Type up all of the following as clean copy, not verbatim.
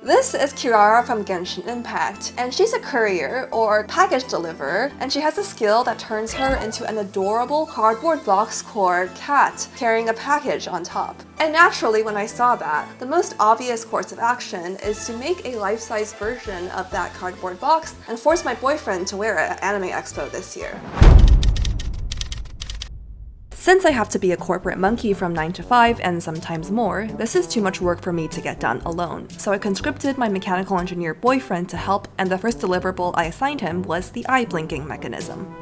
This is Kirara from Genshin Impact, and she's a courier or package deliverer, and she has a skill that turns her into an adorable cardboard box core cat carrying a package on top. And naturally, when I saw that, the most obvious course of action is to make a life-size version of that cardboard box and force my boyfriend to wear it at Anime Expo this year. Since I have to be a corporate monkey from 9 to 5 and sometimes more, this is too much work for me to get done alone. So I conscripted my mechanical engineer boyfriend to help, and the first deliverable I assigned him was the eye blinking mechanism.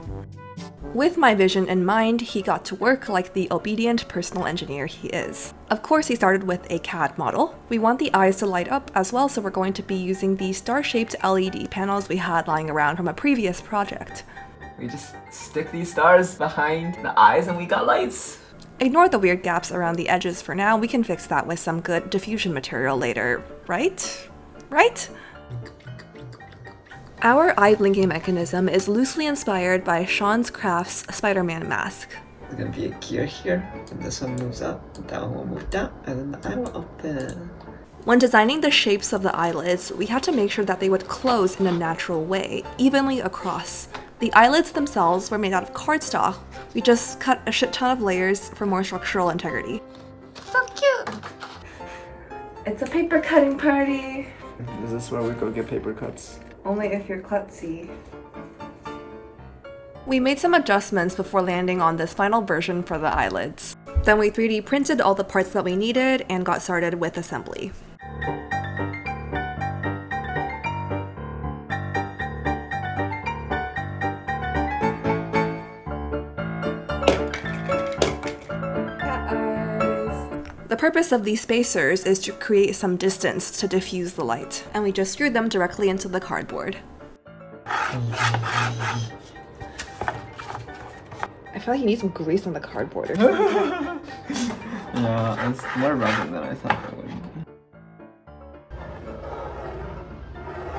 With my vision in mind, he got to work like the obedient personal engineer he is. Of course, he started with a CAD model. We want the eyes to light up as well, so we're going to be using the star-shaped LED panels we had lying around from a previous project. We just stick these stars behind the eyes and we got lights. Ignore the weird gaps around the edges for now. We can fix that with some good diffusion material later, right? Right? Our eye blinking mechanism is loosely inspired by Sean's Craft's Spider-Man mask. There's gonna be a gear here, and this one moves up, that one will move down, and then the eye will open. When designing the shapes of the eyelids, we had to make sure that they would close in a natural way, evenly across. The eyelids themselves were made out of cardstock. We just cut a shit ton of layers for more structural integrity. So cute! It's a paper cutting party! Is this where we go get paper cuts? Only if you're klutzy. We made some adjustments before landing on this final version for the eyelids. Then we 3D printed all the parts that we needed and got started with assembly. The purpose of these spacers is to create some distance to diffuse the light, and we just screwed them directly into the cardboard. I feel like you need some grease on the cardboard or something. Yeah, it's more rubbing than I thought it would.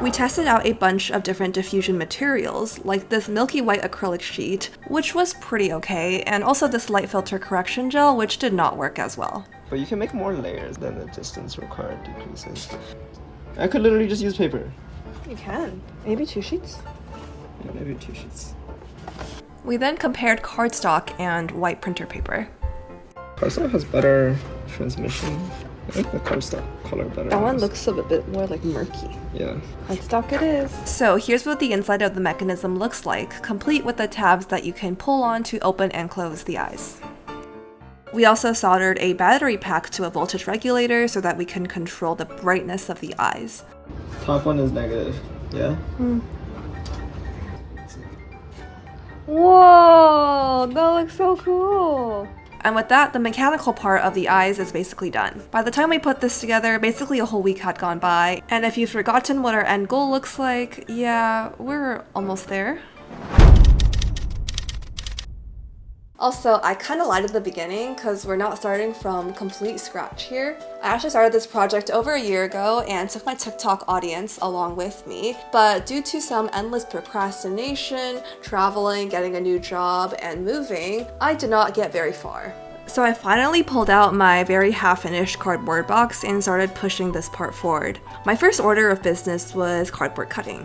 We tested out a bunch of different diffusion materials, like this milky white acrylic sheet, which was pretty okay, and also this light filter correction gel, which did not work as well. But you can make more layers than the distance required decreases. I could literally just use paper. You can. Maybe 2 sheets? Yeah, maybe 2 sheets. We then compared cardstock and white printer paper. Cardstock has better transmission. I think the cardstock color better. That one looks a bit more like murky. Yeah. Cardstock it is. So here's what the inside of the mechanism looks like, complete with the tabs that you can pull on to open and close the eyes. We also soldered a battery pack to a voltage regulator so that we can control the brightness of the eyes. Top one is negative, yeah? Whoa, that looks so cool. And with that, the mechanical part of the eyes is basically done. By the time we put this together, basically a whole week had gone by. And if you've forgotten what our end goal looks like, yeah, we're almost there. Also, I kind of lied at the beginning because we're not starting from complete scratch here. I actually started this project over a year ago and took my TikTok audience along with me, but due to some endless procrastination, traveling, getting a new job, and moving, I did not get very far. So I finally pulled out my very half-finished cardboard box and started pushing this part forward. My first order of business was cardboard cutting.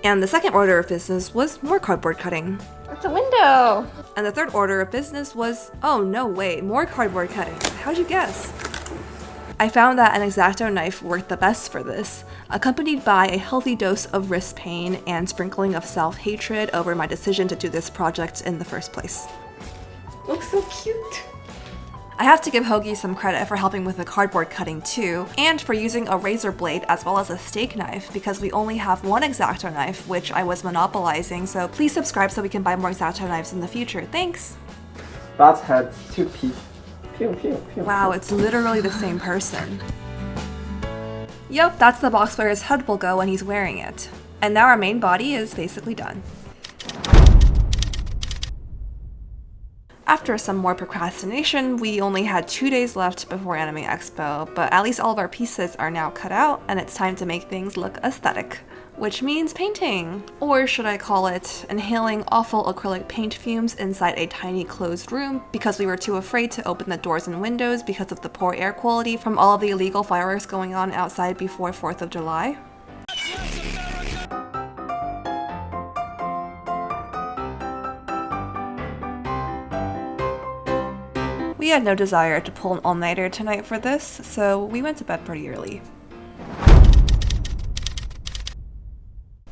And the second order of business was more cardboard cutting. It's a window! And the third order of business was, oh no way, more cardboard cutting. How'd you guess? I found that an X-Acto knife worked the best for this, accompanied by a healthy dose of wrist pain and sprinkling of self-hatred over my decision to do this project in the first place. Looks so cute! I have to give Hoagie some credit for helping with the cardboard cutting too, and for using a razor blade as well as a steak knife because we only have one X-Acto knife, which I was monopolizing, so please subscribe so we can buy more X-Acto knives in the future. Thanks! Bats head 2 pew. Pew, pew, pew. Wow, it's literally the same person. Yep, that's the box where his head will go when he's wearing it. And now our main body is basically done. After some more procrastination, we only had 2 days left before Anime Expo, but at least all of our pieces are now cut out and it's time to make things look aesthetic. which means painting. Or should I call it inhaling awful acrylic paint fumes inside a tiny closed room because we were too afraid to open the doors and windows because of the poor air quality from all of the illegal fireworks going on outside before 4th of July. We had no desire to pull an all-nighter tonight for this, so we went to bed pretty early.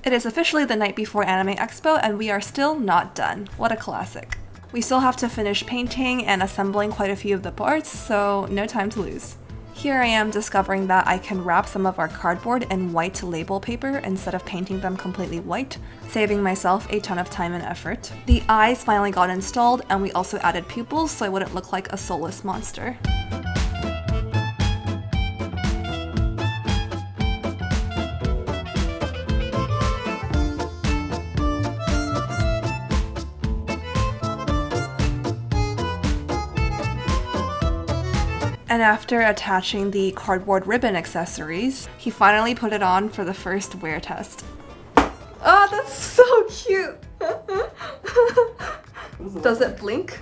It is officially the night before Anime Expo and we are still not done. What a classic. We still have to finish painting and assembling quite a few of the parts, so no time to lose. Here I am discovering that I can wrap some of our cardboard in white label paper instead of painting them completely white, saving myself a ton of time and effort. The eyes finally got installed and we also added pupils so I wouldn't look like a soulless monster. And after attaching the cardboard ribbon accessories, he finally put it on for the first wear test. Oh, that's so cute! Does it blink?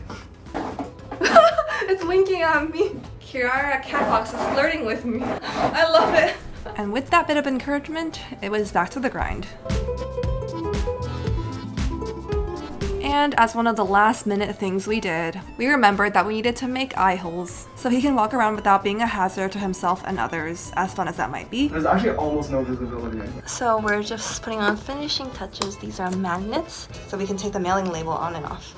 It's winking at me! Kirara Catbox is flirting with me. I love it! And with that bit of encouragement, it was back to the grind. And as one of the last minute things we did, we remembered that we needed to make eye holes so he can walk around without being a hazard to himself and others, as fun as that might be. There's actually almost no visibility. So we're just putting on finishing touches. These are magnets, so we can take the mailing label on and off.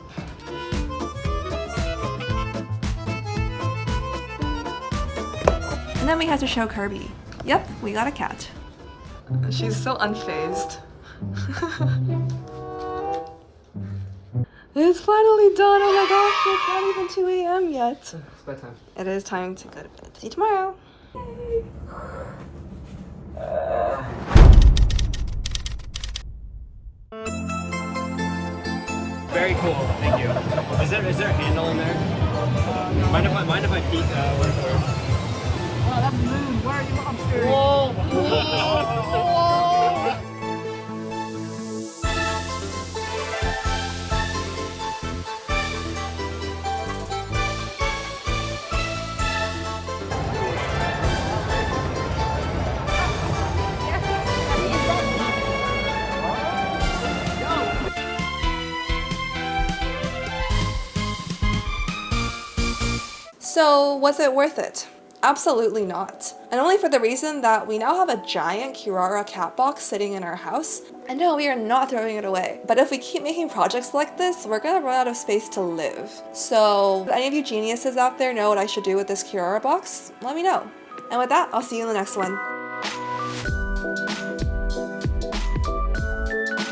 And then we had to show Kirby. Yep, we got a cat. She's so unfazed. It's finally done! Oh my gosh, it's not even 2 a.m. yet. It's bedtime. It is time to go to bed. See you tomorrow! Very cool, thank you. Is there a handle in there? Mind if I peek where? Oh, that's the moon. Where are you upstairs? Whoa! So, was it worth it? Absolutely not. And only for the reason that we now have a giant Kirara cat box sitting in our house. And no, we are not throwing it away. But if we keep making projects like this, we're gonna run out of space to live. So, if any of you geniuses out there know what I should do with this Kirara box, let me know. And with that, I'll see you in the next one.